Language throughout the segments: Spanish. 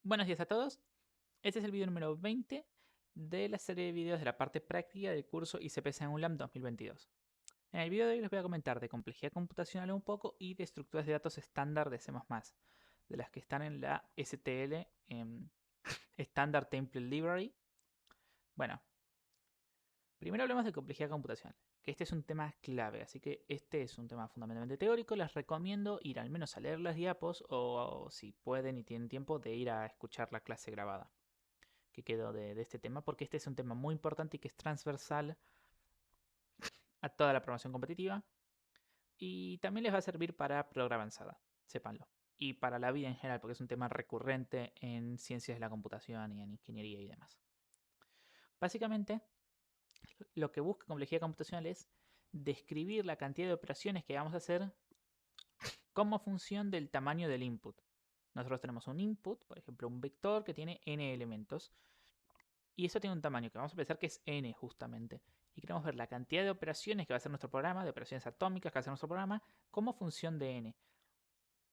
Buenos días a todos. Este es el video número 20 de la serie de videos de la parte práctica del curso ICP UNLAM 2022. En el video de hoy les voy a comentar de complejidad computacional un poco y de estructuras de datos estándar de C++, de las que están en la STL, Standard Template Library. Bueno, primero hablemos de complejidad computacional, que este es un tema clave, así que este es un tema fundamentalmente teórico. Les recomiendo ir al menos a leer las diapos o si pueden y tienen tiempo de ir a escuchar la clase grabada que quedó de este tema, porque este es un tema muy importante y que es transversal a toda la programación competitiva y también les va a servir para programa avanzada, sépanlo. Y para la vida en general, porque es un tema recurrente en ciencias de la computación y en ingeniería y demás. Básicamente, lo que busca complejidad computacional es describir la cantidad de operaciones que vamos a hacer como función del tamaño del input. Nosotros tenemos un input, por ejemplo, un vector que tiene n elementos. Y eso tiene un tamaño que vamos a pensar que es n justamente. Y queremos ver la cantidad de operaciones que va a hacer nuestro programa, de operaciones atómicas que va a hacer nuestro programa, como función de n.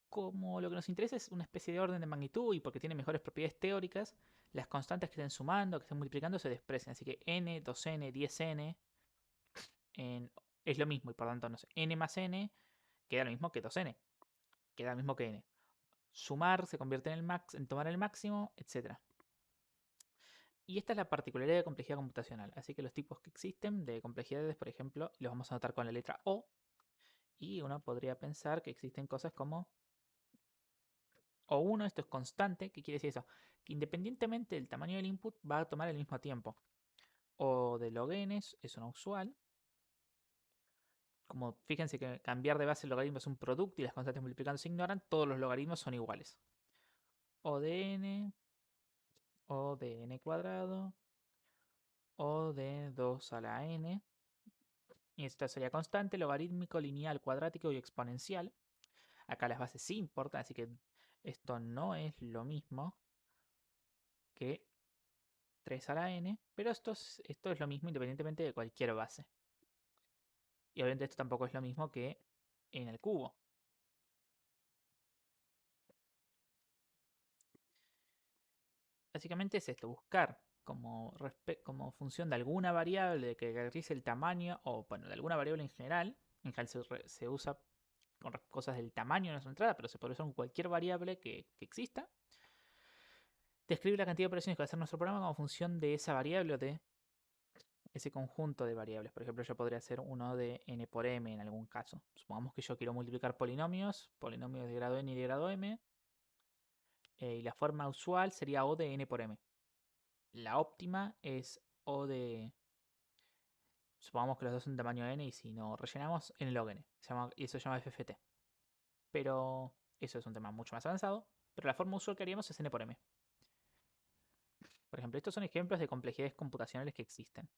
Como lo que nos interesa es una especie de orden de magnitud y porque tiene mejores propiedades teóricas, las constantes que estén sumando, que estén multiplicando se desprecian. Así que n, 2n, 10n es lo mismo y por tanto, no sé, n más n queda lo mismo que 2n, queda lo mismo que n. Sumar se convierte en tomar el máximo, etc. Y esta es la particularidad de complejidad computacional. Así que los tipos que existen de complejidades, por ejemplo, los vamos a anotar con la letra O. Y uno podría pensar que existen cosas como O1, esto es constante. ¿Qué quiere decir eso? Que independientemente del tamaño del input va a tomar el mismo tiempo. O de log n es una usual. Como fíjense que cambiar de base el logaritmo es un producto y las constantes multiplicando se ignoran, todos los logaritmos son iguales. O de n, o de n cuadrado, o de 2 a la n. Y esto sería constante, logarítmico, lineal, cuadrático y exponencial. Acá las bases sí importan, así que esto no es lo mismo que 3 a la n, pero esto es lo mismo independientemente de cualquier base. Y obviamente esto tampoco es lo mismo que en el cubo. Básicamente es esto, buscar como función de alguna variable que caracterice el tamaño, o bueno, de alguna variable en general. En general se usa con cosas del tamaño de nuestra entrada, pero se puede usar con cualquier variable que exista. Describe la cantidad de operaciones que va a hacer nuestro programa como función de esa variable o de ese conjunto de variables. Por ejemplo, yo podría hacer uno de n por m en algún caso. Supongamos que yo quiero multiplicar polinomios de grado n y de grado m, y la forma usual sería O de n por m. La óptima es O de... Supongamos que los dos son de tamaño n y si no rellenamos, n log n. Y eso se llama FFT. Pero eso es un tema mucho más avanzado. Pero la forma usual que haríamos es n por m. Por ejemplo, estos son ejemplos de complejidades computacionales que existen.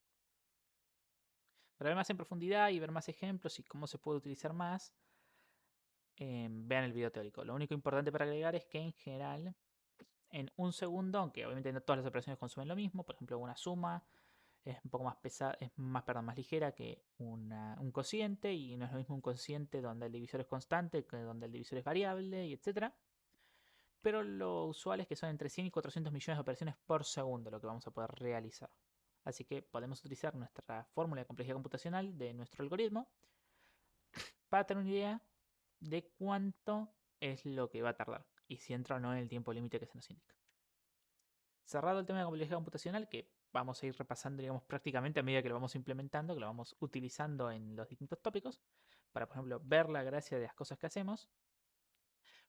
Para ver más en profundidad y ver más ejemplos y cómo se puede utilizar más, vean el video teórico. Lo único importante para agregar es que en general, en un segundo, aunque obviamente no todas las operaciones consumen lo mismo, por ejemplo, una suma es un poco más pesada, es más, perdón, más ligera que un cociente, y no es lo mismo un cociente donde el divisor es constante que donde el divisor es variable, y etc. Pero lo usual es que son entre 100 y 400 millones de operaciones por segundo lo que vamos a poder realizar. Así que podemos utilizar nuestra fórmula de complejidad computacional de nuestro algoritmo para tener una idea de cuánto es lo que va a tardar y si entra o no en el tiempo límite que se nos indica. Cerrado el tema de complejidad computacional, que vamos a ir repasando, digamos, prácticamente a medida que lo vamos implementando, que lo vamos utilizando en los distintos tópicos, para, por ejemplo, ver la gracia de las cosas que hacemos.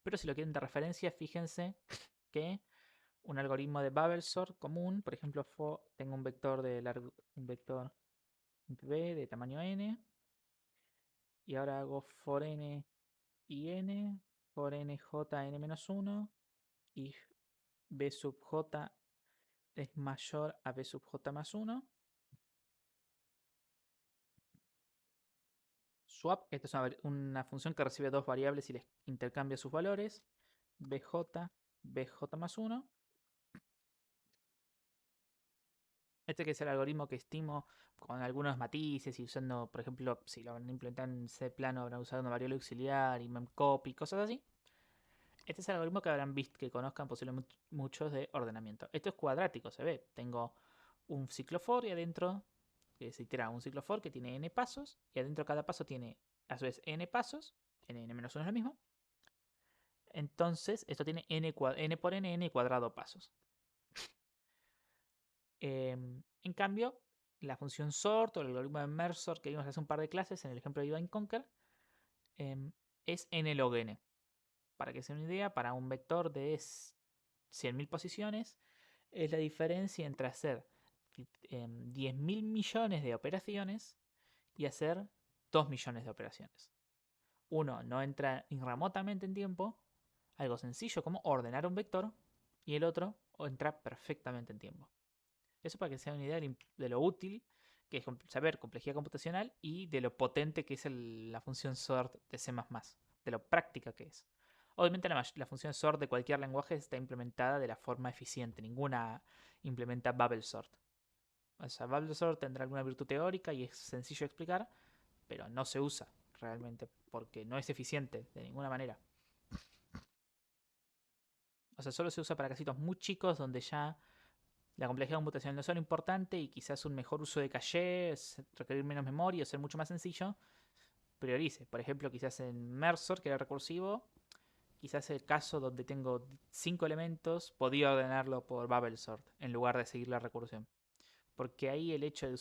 Pero si lo quieren de referencia, fíjense que un algoritmo de Babelsort común, por ejemplo, tengo un vector un vector b de tamaño n, y ahora hago for n y n, for n j n-1, y b sub j es mayor a b sub j más 1. Swap, esta es una función que recibe dos variables y les intercambia sus valores. bj más 1. Este que es el algoritmo que estimo con algunos matices y usando, por ejemplo, si lo van a implementar en C plano, habrán usado una variable auxiliar y memcopy, cosas así. Este es el algoritmo que habrán visto, que conozcan posiblemente muchos de ordenamiento. Esto es cuadrático, se ve. Tengo un ciclo for y adentro se itera un ciclo for que tiene n pasos y adentro cada paso tiene a su vez n pasos. N-1 es lo mismo. Entonces esto tiene n por n cuadrado pasos. En cambio, la función sort o el algoritmo de merge sort que vimos hace un par de clases en el ejemplo de divide and conquer es n log n. Para que se den una idea, para un vector de 100.000 posiciones es la diferencia entre hacer 10.000 millones de operaciones y hacer 2 millones de operaciones. Uno no entra ni remotamente en tiempo, algo sencillo como ordenar un vector, y el otro entra perfectamente en tiempo. Eso para que se den una idea de lo útil que es saber complejidad computacional y de lo potente que es la función sort de C++, de lo práctica que es. Obviamente la función sort de cualquier lenguaje está implementada de la forma eficiente. Ninguna implementa bubble sort. O sea, bubble sort tendrá alguna virtud teórica y es sencillo de explicar, pero no se usa realmente porque no es eficiente de ninguna manera. O sea, solo se usa para casitos muy chicos donde ya la complejidad computacional no es solo importante y quizás un mejor uso de caché, requerir menos memoria o ser mucho más sencillo, priorice. Por ejemplo, quizás en Mersor, que era recursivo, quizás el caso donde tengo 5 elementos, podía ordenarlo por bubble sort en lugar de seguir la recursión. Porque ahí el hecho de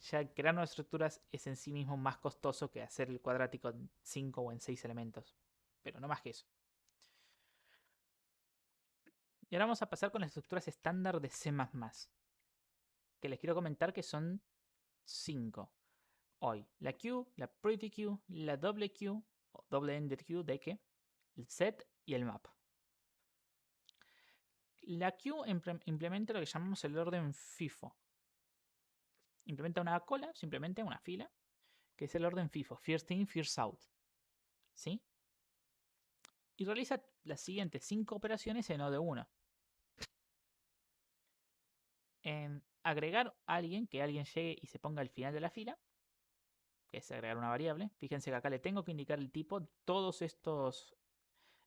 ya crear nuevas estructuras es en sí mismo más costoso que hacer el cuadrático en 5 o en 6 elementos. Pero no más que eso. Y ahora vamos a pasar con las estructuras estándar de C++. Que les quiero comentar que son 5 hoy. La queue, la pretty queue, la doble queue, o doble ended queue de que, el set y el map. La queue implementa lo que llamamos el orden FIFO. Implementa una cola, simplemente una fila, que es el orden FIFO, first in, first out. ¿Sí? Y realiza las siguientes 5 operaciones en O de 1. En agregar a alguien, que alguien llegue y se ponga al final de la fila, que es agregar una variable. Fíjense que acá le tengo que indicar el tipo. Todos estos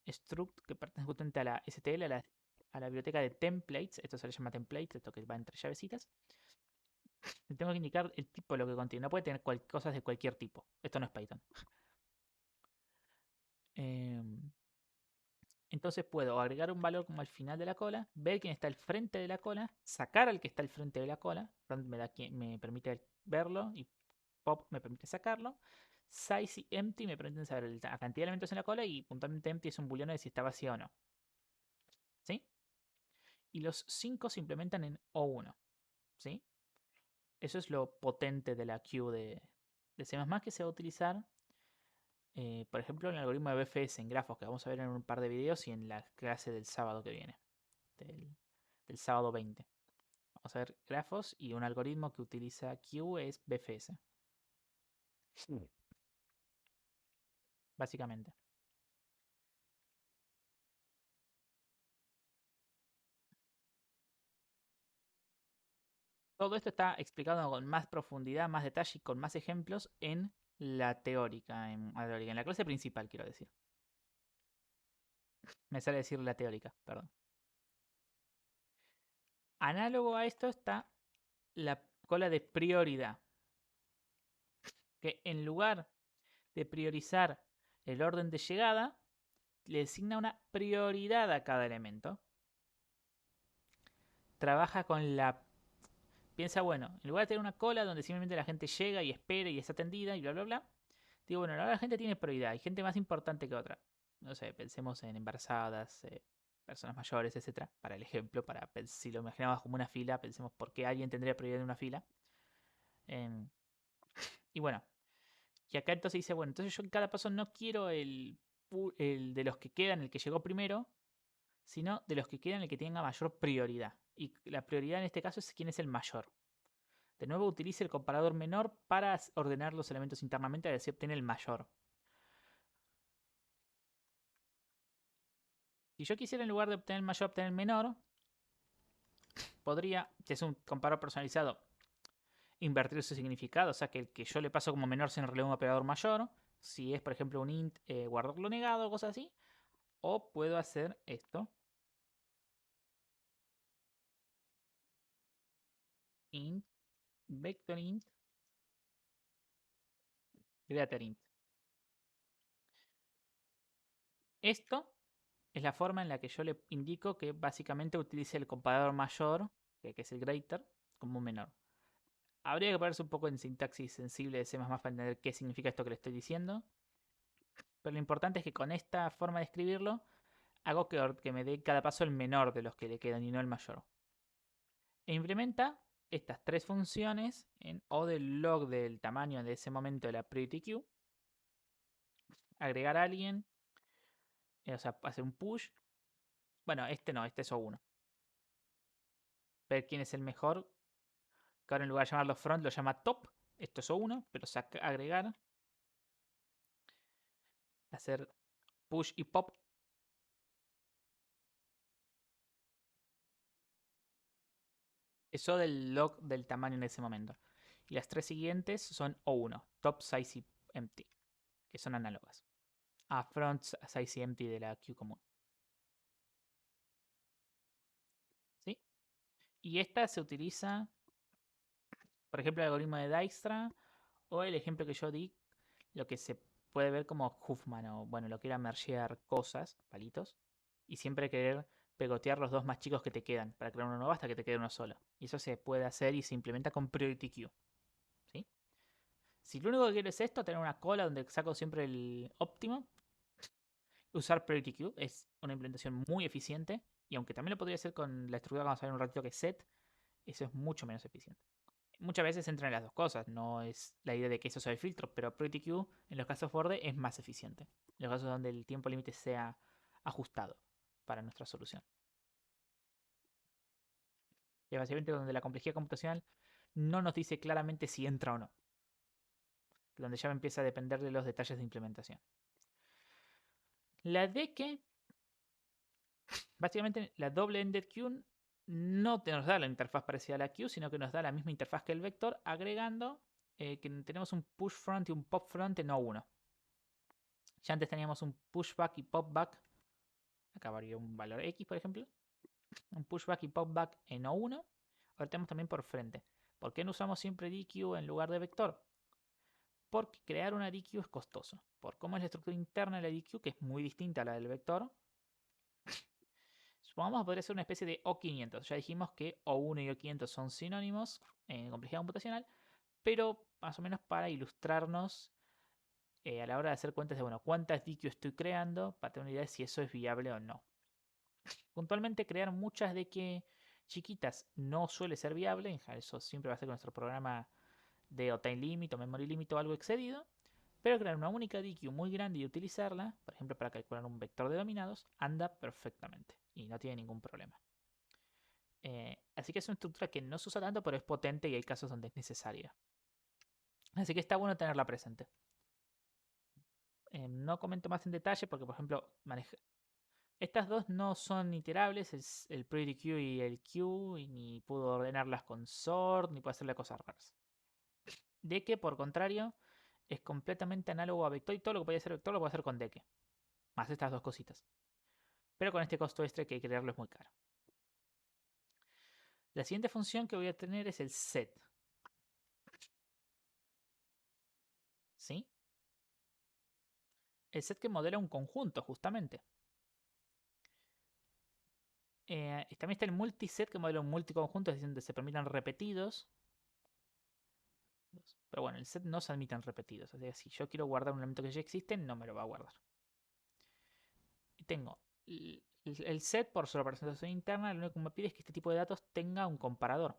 struct que pertenecen justamente a la STL, a la biblioteca de templates, esto se le llama templates, esto que va entre llavecitas. Le tengo que indicar el tipo de lo que contiene. No puede tener cosas de cualquier tipo. Esto no es Python. Entonces puedo agregar un valor como al final de la cola, ver quién está al frente de la cola, sacar al que está al frente de la cola, me permite verlo y pop me permite sacarlo. Size y empty me permiten saber la cantidad de elementos en la cola y puntualmente empty es un booleano de si está vacío o no. ¿Sí? Y los 5 se implementan en O1. ¿Sí? Eso es lo potente de la queue de C++ que se va a utilizar, por ejemplo, en el algoritmo de BFS en grafos que vamos a ver en un par de videos y en la clase del sábado que viene, del sábado 20. Vamos a ver grafos y un algoritmo que utiliza queue es BFS. Básicamente. Todo esto está explicado con más profundidad, más detalle y con más ejemplos en la teórica, en la clase principal, quiero decir. Me sale decir la teórica, perdón. Análogo a esto está la cola de prioridad, que en lugar de priorizar el orden de llegada, le asigna una prioridad a cada elemento. Trabaja con la... Piensa, bueno, en lugar de tener una cola donde simplemente la gente llega y espera y es atendida y bla, bla, bla, digo, bueno, ahora la gente tiene prioridad, hay gente más importante que otra. No sé, pensemos en embarazadas, personas mayores, etcétera. Para el ejemplo, si lo imaginamos como una fila, pensemos por qué alguien tendría prioridad en una fila. Y bueno, y acá entonces dice, bueno, entonces yo en cada paso no quiero el de los que quedan, el que llegó primero, sino de los que quedan el que tenga mayor prioridad. Y la prioridad en este caso es quién es el mayor. De nuevo utilice el comparador menor para ordenar los elementos internamente a ver si obtiene el mayor. Si yo quisiera en lugar de obtener el mayor obtener el menor, podría, si es un comparador personalizado, invertir su significado. O sea que el que yo le paso como menor se en realidad un operador mayor. Si es por ejemplo un int, guardarlo negado o cosas así. O puedo hacer esto. Int, vector int, greater int. Esto es la forma en la que yo le indico que básicamente utilice el comparador mayor, que es el greater, como un menor. Habría que ponerse un poco en sintaxis sensible de C++ para entender qué significa esto que le estoy diciendo. Pero lo importante es que con esta forma de escribirlo, hago que me dé cada paso el menor de los que le quedan y no el mayor. E implementa estas tres funciones en O del log del tamaño de ese momento de la priority queue. Agregar a alguien, o sea, hacer un push. Bueno, este no, este es O1. Ver quién es el mejor. Que ahora en lugar de llamarlo front lo llama top. Esto es O1, pero agregar. Hacer push y pop. Eso del log del tamaño en ese momento. Y las tres siguientes son O1, top, size y empty, que son análogas a front, size y empty de la queue común. ¿Sí? Y esta se utiliza, por ejemplo, el algoritmo de Dijkstra o el ejemplo que yo di, lo que se puede ver como Huffman o, bueno, lo que era mergear cosas, palitos, y siempre querer pegotear los dos más chicos que te quedan para crear uno nuevo hasta que te quede uno solo. Y eso se puede hacer y se implementa con Priority Queue. ¿Sí? Si lo único que quiero es esto, tener una cola donde saco siempre el óptimo, usar Priority Queue es una implementación muy eficiente. Y aunque también lo podría hacer con la estructura que vamos a ver un ratito que es set, eso es mucho menos eficiente. Muchas veces entran en las dos cosas, no es la idea de que eso sea el filtro, pero Priority Queue en los casos borde es más eficiente. En los casos donde el tiempo límite sea ajustado para nuestra solución. Y básicamente donde la complejidad computacional no nos dice claramente si entra o no. Donde ya empieza a depender de los detalles de implementación. La de que, básicamente, la double-ended queue no nos da la interfaz parecida a la queue, sino que nos da la misma interfaz que el vector, agregando que tenemos un push front y un pop front en O1. Ya antes teníamos un pushback y popback. Acá varía un valor X, por ejemplo. Un pushback y popback en O1. Ahora tenemos también por frente. ¿Por qué no usamos siempre DQ en lugar de vector? Porque crear una DQ es costoso. Por cómo es la estructura interna de la DQ, que es muy distinta a la del vector. Supongamos que podría ser una especie de O500. Ya dijimos que O1 y O500 son sinónimos en complejidad computacional, pero más o menos para ilustrarnos a la hora de hacer cuentas de, bueno, cuántas DQ estoy creando, para tener una idea de si eso es viable o no. Puntualmente crear muchas de que chiquitas no suele ser viable, eso siempre va a ser con nuestro programa de o time limit o memory limit o algo excedido, pero crear una única DQ muy grande y utilizarla, por ejemplo para calcular un vector de dominados, anda perfectamente y no tiene ningún problema. Así que es una estructura que no se usa tanto, pero es potente y hay casos donde es necesaria. Así que está bueno tenerla presente. No comento más en detalle porque, por ejemplo, estas dos no son iterables, es el priority queue y el queue, y ni puedo ordenarlas con sort, ni puedo hacerle cosas raras. Deke, por contrario, es completamente análogo a vector y todo lo que podía hacer vector lo puedo hacer con Deke. Más estas dos cositas. Pero con este costo extra que hay que crearlo es muy caro. La siguiente función que voy a tener es el set. ¿Sí? El set que modela un conjunto, justamente. También está el multiset que modela un multiconjunto, es decir, donde se permitan repetidos. Pero bueno, el set no se admiten repetidos. Así que si yo quiero guardar un elemento que ya existe, no me lo va a guardar. Y tengo el set por su representación interna, lo único que me pide es que este tipo de datos tenga un comparador.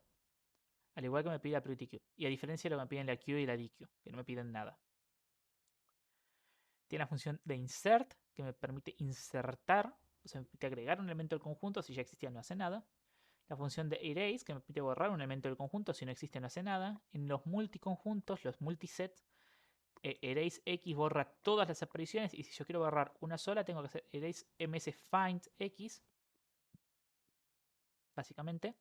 Al igual que me pide la priority queue. Y a diferencia de lo que me piden la queue y la DQ, que no me piden nada. Tiene la función de insert, que me permite insertar, o sea, me permite agregar un elemento del conjunto, si ya existía no hace nada. La función de erase, que me permite borrar un elemento del conjunto, si no existe no hace nada. En los multiconjuntos, los multisets, erase x borra todas las apariciones, y si yo quiero borrar una sola, tengo que hacer erase msfind x, básicamente.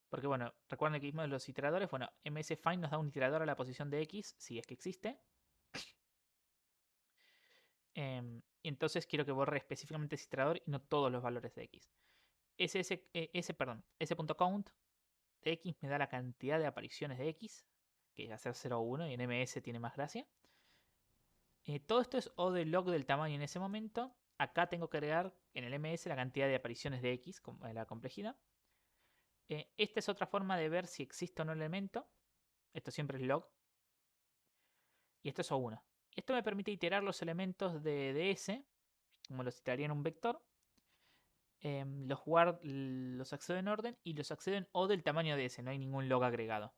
Porque bueno, recuerden que vimos los iteradores, bueno, msfind nos da un iterador a la posición de x, si es que existe. Y entonces quiero que borre específicamente ese iterador y no todos los valores de x. S.count de x me da la cantidad de apariciones de x, que va a ser 0 o 1, y en ms tiene más gracia. Todo esto es O de log del tamaño en ese momento. Acá tengo que agregar en el ms la cantidad de apariciones de x, la complejidad. Esta es otra forma de ver si existe o no el elemento. Esto siempre es log. Y esto es O1. Esto me permite iterar los elementos de S, como los iteraría en un vector. Los accedo en orden y los accedo en O del tamaño de S. No hay ningún log agregado.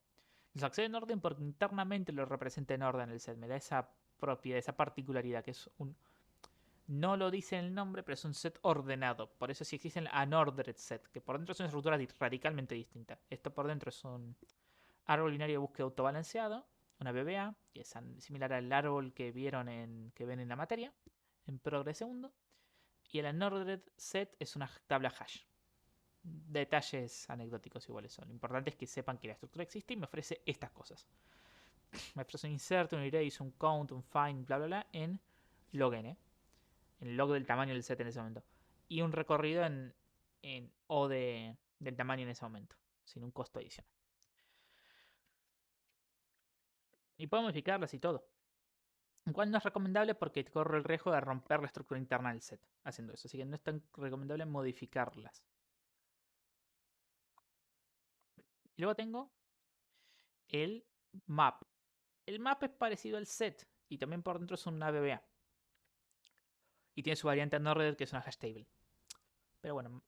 Los accedo en orden porque internamente lo representa en orden el set. Me da esa propiedad, esa particularidad que es un... No lo dice en el nombre, pero es un set ordenado. Por eso sí existe el unordered set, que por dentro es una estructura radicalmente distinta. Esto por dentro es un árbol binario de búsqueda autobalanceado, una BBA, que es similar al árbol que ven en la materia, en Progress segundo. Y el unordered set es una tabla hash. Detalles anecdóticos iguales son. Lo importante es que sepan que la estructura existe y me ofrece estas cosas. Me ofrece un insert, un erase, un count, un find, bla bla bla en log n. En log del tamaño del set en ese momento. Y un recorrido en O del tamaño en ese momento. Sin un costo adicional. Y puedo modificarlas y todo. Igual no es recomendable porque corre el riesgo de romper la estructura interna del set haciendo eso. Así que no es tan recomendable modificarlas. Y luego tengo el map. El map es parecido al set y también por dentro es una BBA. Y tiene su variante unordered que es una hash table. Pero bueno,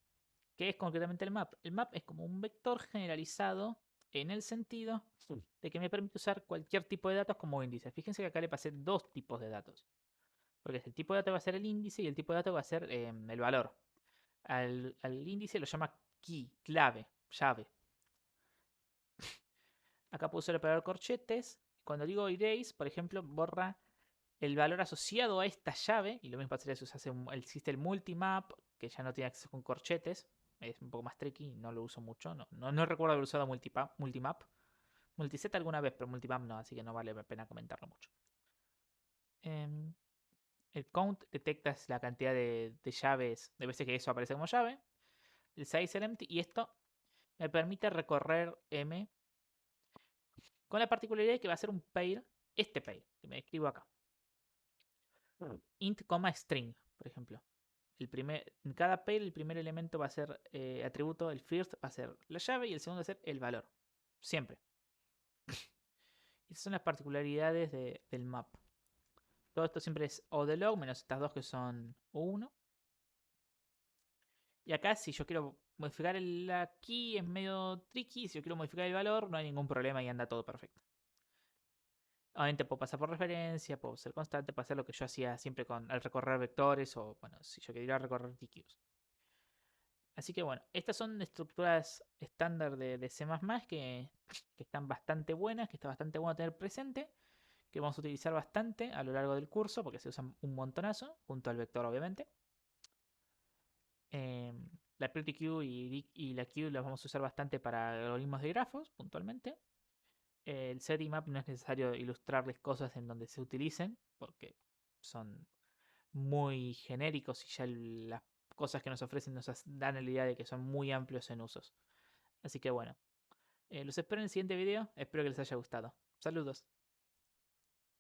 ¿qué es concretamente el map? El map es como un vector generalizado en el sentido de que me permite usar cualquier tipo de datos como índice. Fíjense que acá le pasé dos tipos de datos. Porque el tipo de dato va a ser el índice y el tipo de dato va a ser el valor. Al índice lo llama key, clave, llave. Acá puedo usar el operador corchetes. Cuando digo erase, por ejemplo, borra el valor asociado a esta llave. Y lo mismo pasaría si existe el multimap, que ya no tiene acceso con corchetes. Es un poco más tricky, no lo uso mucho. No recuerdo haber usado multimap. Multiset alguna vez, pero multimap no, así que no vale la pena comentarlo mucho. El count detecta la cantidad de llaves, de veces que eso aparece como llave. El size el empty. Y esto me permite recorrer M con la particularidad de que va a ser un pair, este pair, que me escribo acá. Int, string, por ejemplo. En cada pair el primer elemento va a ser atributo, el first va a ser la llave y el segundo va a ser el valor. Siempre. Esas son las particularidades del map. Todo esto siempre es O de log, menos estas dos que son O1. Y acá si yo quiero modificar la key es medio tricky. Si yo quiero modificar el valor no hay ningún problema y anda todo perfecto. Obviamente puedo pasar por referencia, puedo ser constante, puedo hacer lo que yo hacía siempre al recorrer vectores o, bueno, si yo quería recorrer TQs. Así que bueno, estas son estructuras estándar de C++ que están bastante buenas, que está bastante bueno tener presente, que vamos a utilizar bastante a lo largo del curso porque se usan un montonazo, junto al vector obviamente. La pretty queue y la queue las vamos a usar bastante para algoritmos de grafos, puntualmente. El set y map no es necesario ilustrarles cosas en donde se utilicen, porque son muy genéricos y ya las cosas que nos ofrecen nos dan la idea de que son muy amplios en usos. Así que bueno, los espero en el siguiente video, espero que les haya gustado. Saludos.